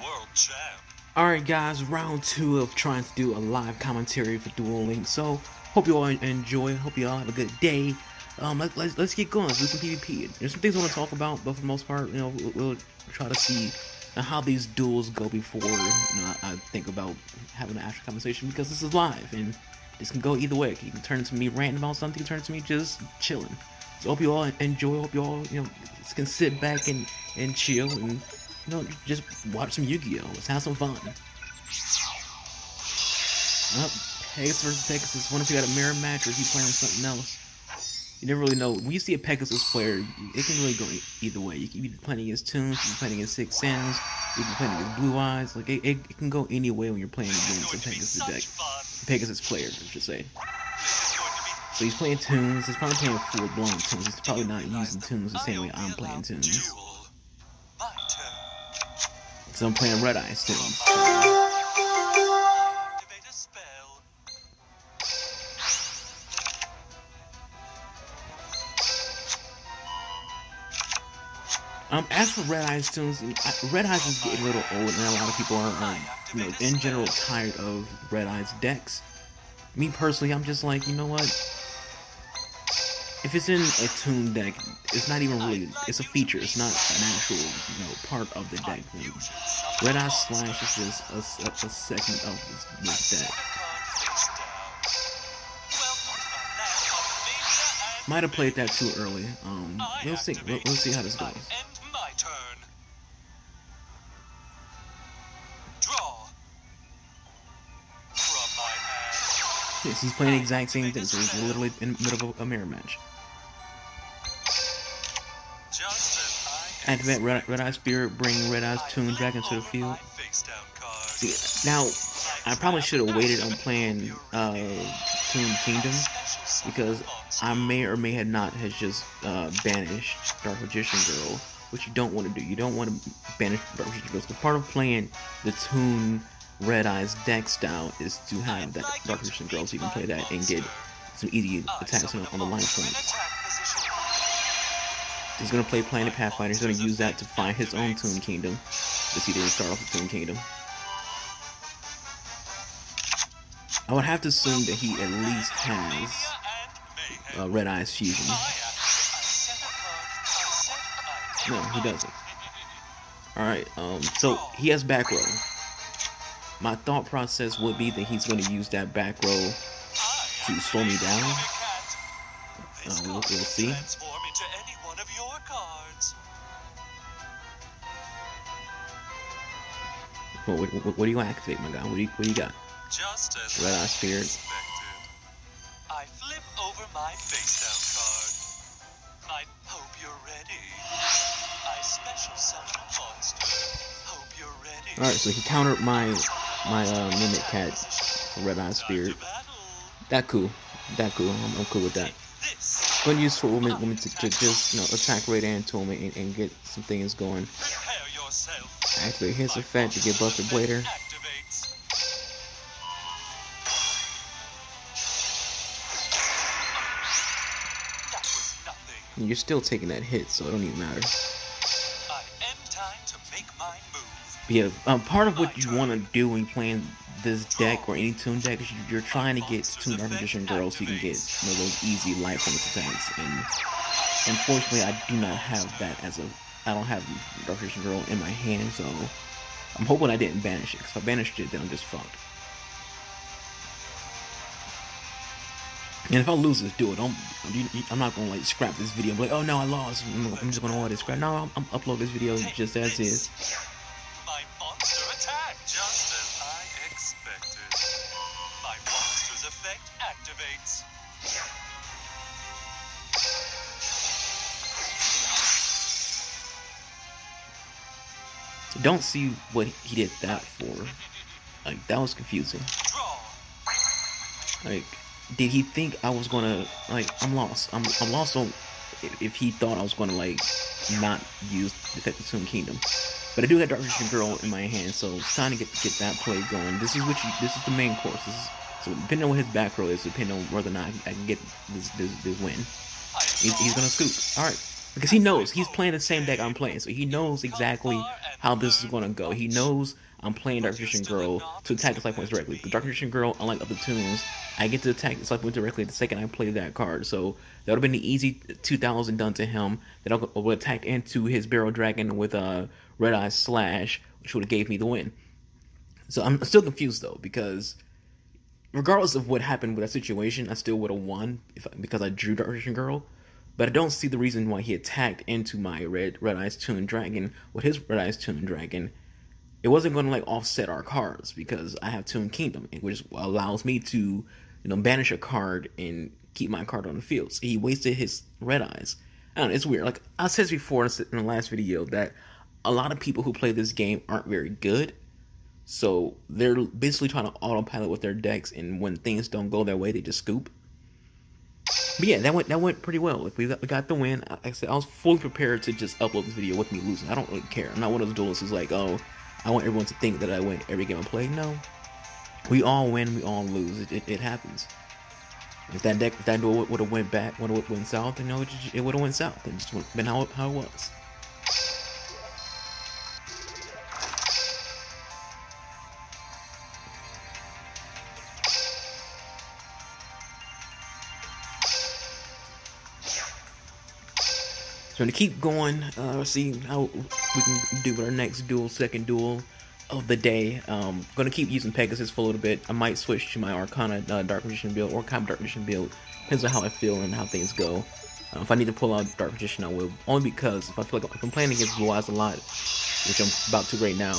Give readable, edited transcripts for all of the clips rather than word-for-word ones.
World champ. Alright guys, round 2 of trying to do a live commentary for dueling. So, hope you all enjoy, hope you all have a good day. Let's get going, let's do some PvP. There's some things I want to talk about, but for the most part, we'll try to see how these duels go before I think about having an actual conversation, because this is live, and this can go either way. You can turn into me ranting about something, you can turn into me just chilling. So hope you all enjoy, hope you all, can sit back and chill, and just watch some Yu-Gi-Oh! Let's have some fun. Pegasus versus Pegasus. What if you got a mirror match, or if you playing something else? You never really know. When you see a Pegasus player, it can really go either way. You can be playing against Toon, you can be playing against Six Sands, you can be playing against Blue Eyes. Like it can go any way when you're playing against a Pegasus deck. Pegasus player, I should say. So he's playing Toons. He's probably playing full-blown Toons. He's probably not using Toons the same way I'm playing Toons. So I'm playing Red Eyes Toons. As for Red Eyes Toons, Red Eyes is getting a little old, and a lot of people are, in general, tired of Red Eyes decks. Me personally, I'm just like, you know what? If it's in a Toon deck, it's not even really, it's a feature, it's not an actual, part of the deck. Red Eye Slash is just a segment of this deck. Might have played that too early. We'll see. We'll see how this goes. Yes, he's playing the exact same thing, so he's literally in the middle of a mirror match. Activate Red Eye Spirit, bring Red Eye's Toon back into the field. See, now, I probably should have waited on playing Toon Kingdom, because I may or may have not just banished Dark Magician Girl, which you don't want to do. You don't want to banish Dark Magician Girl. So part of playing the Toon Red Eyes deck style is to have that Dark Magician Girl, so you can play that and get some easy attacks on the line points. He's going to play Planet Pathfinder. He's going to use that to find his own Toon Kingdom. Let's see, he didn't start off with Toon Kingdom. I would have to assume that he at least has Red Eyes Fusion. No, he doesn't. Alright, so he has back row. My thought process would be that he's going to use that back row to slow me down. We'll see. What do you activate, my guy? What do you got? Red Eye Spirit. I flip over my face down card. I hope you're ready. I special summon monster. Hope you're ready. Alright, so he countered my Mimic Cat for Red Eye Spirit. That cool. I'm cool with that. I'm gonna use for women to just attack Red Ant to him and get some things going. Activate his effect to get Buster Blader. You're still taking that hit, so it don't even matter. But yeah, part of what you want to do when playing this deck or any Toon deck is you're trying to get Toon Dark Magician Girl so you can get those easy life points attacks. And unfortunately, I do not have that I don't have Dark Magician Girl in my hand, so I'm hoping I didn't banish it. Because if I banished it, then I'm just fucked. And if I lose this duel, I'm not gonna scrap this video. I'm like, oh no, I lost. I'm just gonna let it scrap. No, I'm upload this video just as is. My monster attack, just as I expected. My monster's effect activates. Don't see what he did that for. Like, that was confusing. Like, did he think I was gonna, I'm lost. I'm lost. So if he thought I was gonna not use Defective Toon Kingdom, but I do have Dark Magician Girl in my hand, so it's time to get that play going. This is the main course. So depending on what his back row is, depending on whether or not I can get this win, he's gonna scoop. All right, Because he knows he's playing the same deck I'm playing, so he knows exactly how this is going to go. He knows I'm playing Dark Magician Girl to attack his life points directly. The Dark Magician Girl, unlike other Toons, I get to attack his life points directly the second I play that card. So that would have been the easy 2,000 done to him. That I would attack into his Barrel Dragon with a Red Eye Slash, which would have gave me the win. So I'm still confused though, because regardless of what happened with that situation, I still would have won because I drew Dark Magician Girl. But I don't see the reason why he attacked into my Red Eyes Toon Dragon with his Red Eyes Toon Dragon. It wasn't going to like offset our cards because I have Toon Kingdom, which allows me to, banish a card and keep my card on the field. So he wasted his Red Eyes. I don't know, it's weird. Like I said before in the last video that a lot of people who play this game aren't very good. So they're basically trying to autopilot with their decks, and when things don't go their way, they just scoop. But yeah, that went pretty well. Like we got the win. Like I said, I was fully prepared to just upload this video with me losing. I don't really care. I'm not one of those duelists who's like, oh, I want everyone to think that I win every game I play. No, we all win, we all lose. It happens. If that duel would have went back, would have went south, it would have went south. It just would have been how it was. So to keep going, see how we can do with our next duel, second duel of the day. Gonna keep using Pegasus for a little bit. I might switch to my Arcana Dark Magician build or Common Dark Magician build. Depends on how I feel and how things go. If I need to pull out Dark Magician, I will. Only because if I feel like if I'm playing against Blue Eyes a lot, which I'm about to right now,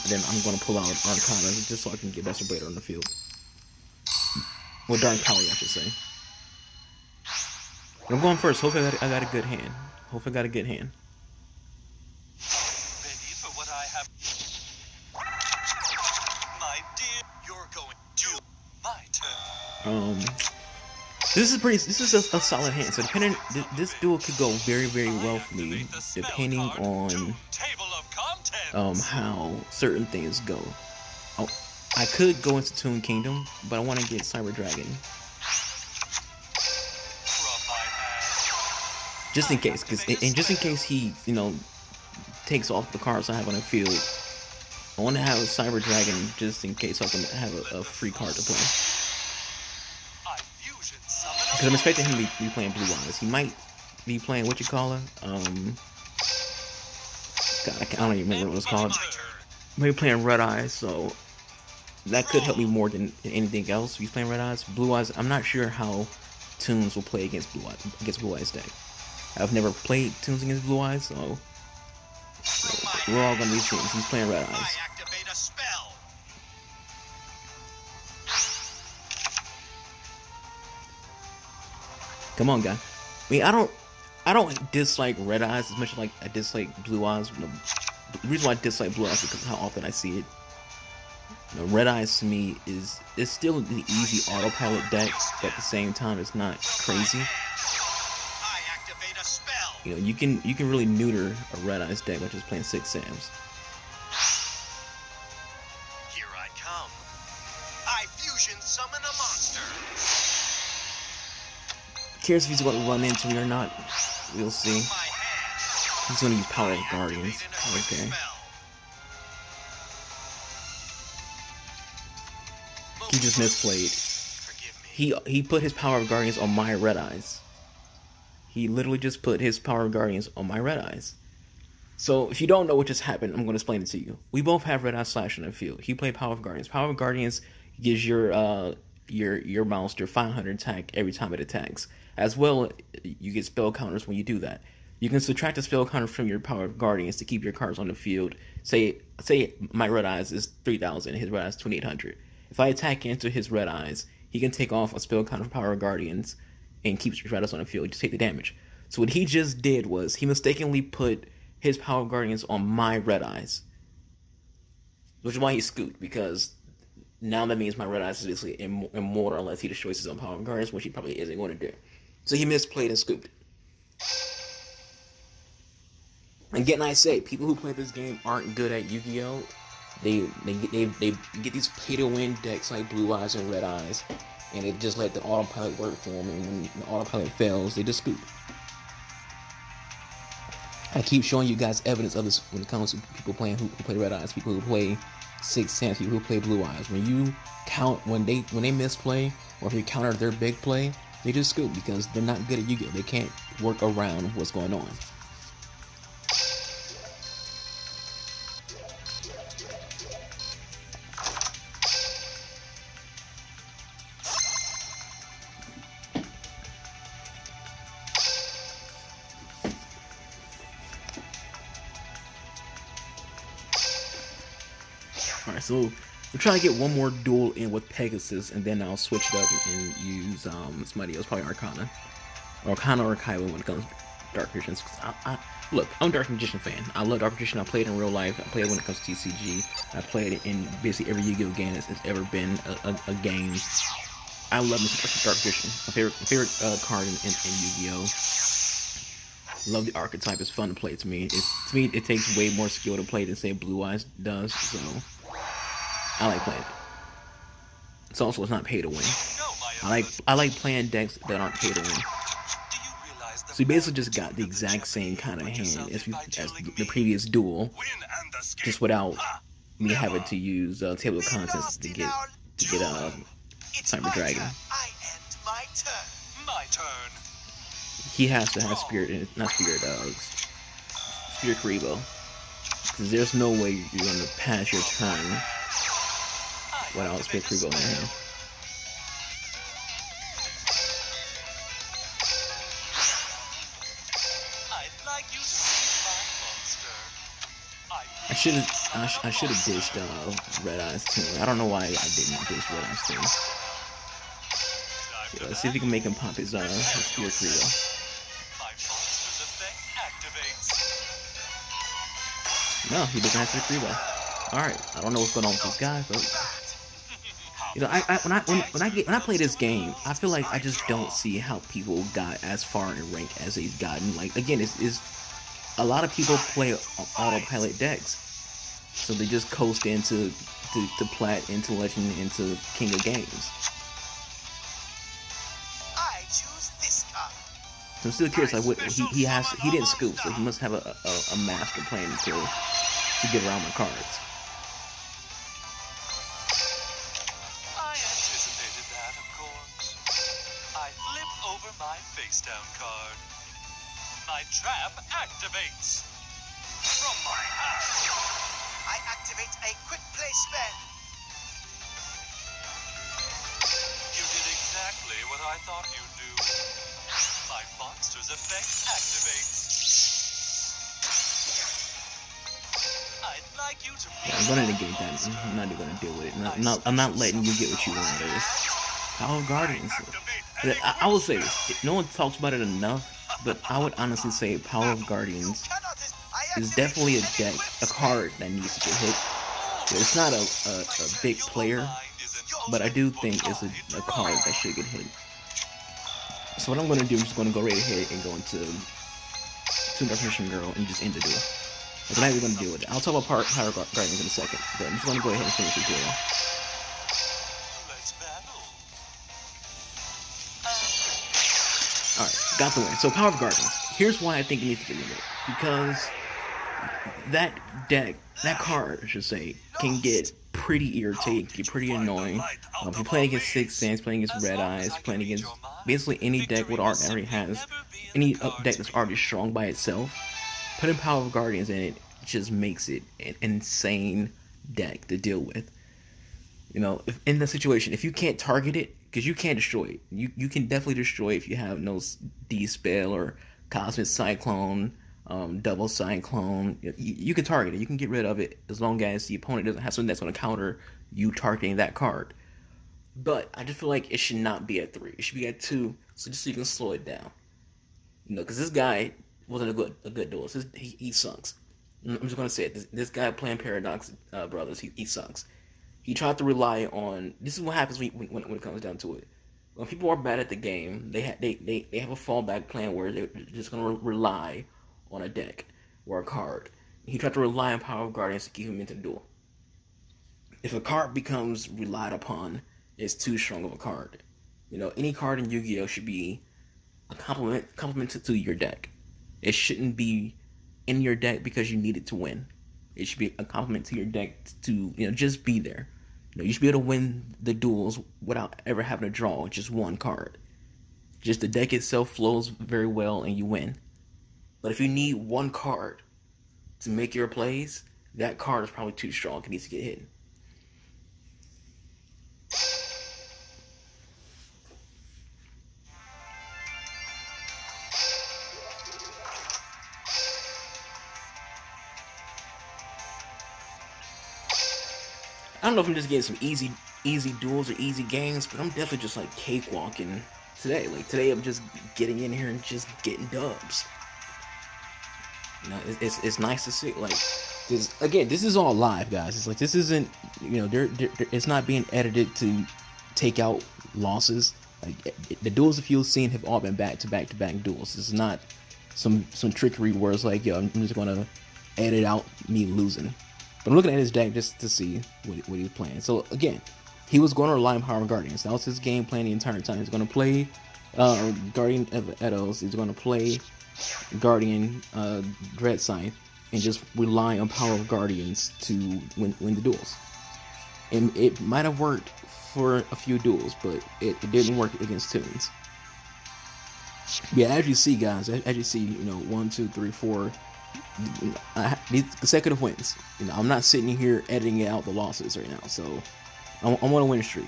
then I'm gonna pull out Arcana just so I can get Master Blader on the field. Well, Dark Power, I should say. I'm going first. Hopefully I got a good hand. Hopefully I got a good hand. Ready for what I have. My dear, you're going to my turn. This is a solid hand. So depending, this duel could go very, very well for me, depending on how certain things go. Oh, I could go into Toon Kingdom, but I want to get Cyber Dragon. Just in case, just in case he, takes off the cards I have on the field, I want to have a Cyber Dragon just in case I can have a free card to play. Because I'm expecting him to be playing Blue Eyes. He might be playing God, I don't even remember what it's called. Maybe playing Red Eyes, so that could help me more than anything else. If he's playing Red Eyes, Blue Eyes, I'm not sure how Toons will play against Blue Eyes deck. I've never played Toons against Blue Eyes, so we're all gonna be Toons. He's playing Red Eyes. Come on, guy. I mean, I don't dislike Red Eyes as much as I dislike Blue Eyes. The reason why I dislike Blue Eyes is because of how often I see it. Red Eyes to me is still an easy autopilot deck, but at the same time, it's not crazy. You can really neuter a Red Eyes deck by just playing 6 Sams. Here I come. I fusion summon a monster. Curious if he's going to run into me or not. We'll see. He's going to use Power of Guardians. Okay. He just misplayed. He put his Power of Guardians on my Red Eyes. He literally just put his Power of Guardians on my Red Eyes. So, if you don't know what just happened, I'm going to explain it to you. We both have Red Eye Slash in the field. He played Power of Guardians. Power of Guardians gives your monster 500 attack every time it attacks. As well, you get spell counters when you do that. You can subtract a spell counter from your Power of Guardians to keep your cards on the field. Say my Red Eyes is 3,000, his Red Eyes is 2,800. If I attack into his Red Eyes, he can take off a spell counter from Power of Guardians and keeps your Red Eyes on the field. Just take the damage. So what he just did was he mistakenly put his Power of Guardians on my Red Eyes, which is why he scooped, because now that means my Red Eyes is basically immortal unless he destroys his own Power of Guardians, which he probably isn't going to do. So he misplayed and scooped. Again, I say, people who play this game aren't good at Yu-Gi-Oh! They get these pay-to-win decks like Blue Eyes and Red Eyes, and they just let the autopilot work for them, and when the autopilot fails, they just scoop. I keep showing you guys evidence of this when it comes to people playing who play red eyes, people who play sixth sense, people who play blue eyes. When you count when they misplay, or if you counter their big play, they just scoop because they're not good at Yu-Gi-Oh. They can't work around what's going on. Alright, so we're trying to get one more duel in with Pegasus, and then I'll switch it up and use somebody else, probably Arcana or Kylo when it comes to Dark Magicians. Look, I'm a Dark Magician fan. I love Dark Magician. I play it in real life. I play it when it comes to TCG. I played it in basically every Yu-Gi-Oh game that's ever been a game. I love me some Dark Magician. My favorite card in Yu-Gi-Oh. Love the archetype. It's fun to play. To me, it takes way more skill to play than say Blue Eyes does. So I like playing it. It's not pay to win. I like playing decks that aren't pay to win. So you basically just got the exact same kind of hand as the previous duel, just without me having to use table of contents to get Cyber Dragon. He has to have Spirit Karibo, because there's no way you're gonna pass your turn without Spirit Karibo in your hand. I should have dished Red Eyes Toon. I don't know why I didn't dish Red Eyes Toon. Okay, let's see if we can make him pop his Spirit Karibo. No, he doesn't have Spirit Karibo. Alright, I don't know what's going on with this guy, but you know, when I play this game, I feel like I just don't see how people got as far in rank as they've gotten. Like, again, it's a lot of people play autopilot decks, so they just coast into Plat, into Legend, into King of Games. I choose this card. So I'm still curious. Like, what he didn't scoop, so he must have a master plan to get around my cards. I anticipated that, of course. I flip over my face down card. My trap activates. From my hand, I activate a quick play spell. you did exactly what I thought you'd do. My monster's effect activates. I'd like you to Yeah, I'm gonna negate that. I'm not even gonna deal with it. I'm not letting you get what you want out of this. Power of Guardians. I will say this. No one talks about it enough, but I would honestly say Power of Guardians is definitely a card that needs to get hit. It's not a big player, but I do think it's a card that should get hit. So what I'm going to do is just going to go right ahead and go into Toon Dark Magician Girl and just end the duel. Like, we're not even going to deal with it. I'll talk about Power of Guardians in a second, but I'm just going to go ahead and finish the duel. let's battle. Alright, got the win. So Power of Guardians. Here's why I think it needs to get limited. Because that card, I should say, can get pretty irritating, get pretty annoying. If you're playing against Sixth Sense, playing against Red Eyes, playing against basically any deck with art that already has, any deck that's already strong by itself, putting Power of Guardians in it just makes it an insane deck to deal with. You know, in the situation, if you can't target it, because you can't destroy it, you can definitely destroy it if you have no D-Spell or Cosmic Cyclone, Double Cyclone. You can target it, you can get rid of it as long as the opponent doesn't have something that's going to counter you targeting that card. But I just feel like it should not be at 3. It should be at 2, so just so you can slow it down. You know, because this guy wasn't a good duelist. He sucks. I'm just going to say it. This guy playing Paradox Brothers, he sucks. He tried to rely on. This is what happens when it comes down to it. When people are bad at the game, they have a fallback plan where they're just going to rely on a deck or a card. He tried to rely on Power of Guardians to keep him into the duel. If a card becomes relied upon, it's too strong of a card. You know, any card in Yu-Gi-Oh should be a complement to your deck. It shouldn't be in your deck because you need it to win. It should be a compliment to your deck to, just be there. You should be able to win the duels without ever having to draw just one card. Just the deck itself flows very well and you win. But if you need one card to make your plays, that card is probably too strong. It needs to get hit. I don't know if I'm just getting some easy duels or easy games, but I'm definitely just like cakewalking today. Like today, I'm just getting in here and just getting dubs. It's nice to see. Like this is all live, guys. It's like this isn't, it's not being edited to take out losses. Like the duels that you've seen have all been back to back duels. It's not some trickery where it's like, I'm just gonna edit out me losing. But I'm looking at his deck just to see what he was playing. So again, he was going to rely on Power Guardians. That was his game plan the entire time. He's going to play Guardian of Edos. He's going to play Guardian Dread Scythe and just rely on Power of Guardians to win the duels. And it might have worked for a few duels, but it didn't work against Toons. Yeah, as you see, guys, as you see, 1, 2, 3, 4. These consecutive wins. I'm not sitting here editing out the losses right now, so I'm on a win streak.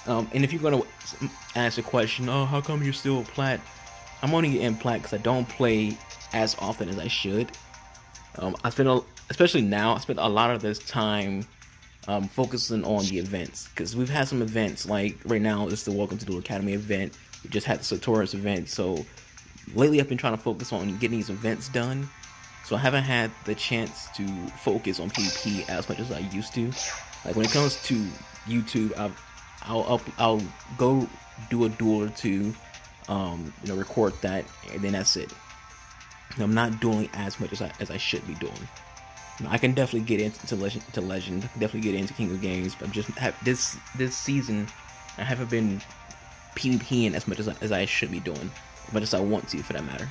And if you're gonna ask a question, how come you're still plat? I'm only in plat because I don't play as often as I should. Especially now, I spent a lot of this time focusing on the events, because we've had some events, like right now it's the Welcome to the Academy event. We just had the Sartorius event, so lately I've been trying to focus on getting these events done. So I haven't had the chance to focus on PvP as much as I used to. Like when it comes to YouTube, I'll go do a duel or two, record that, and then that's it. I'm not doing as much as I should be doing. I can definitely get into Legend, definitely get into King of Games, but just this season I haven't been PvPing as much as I should be doing, as much as I want to, for that matter.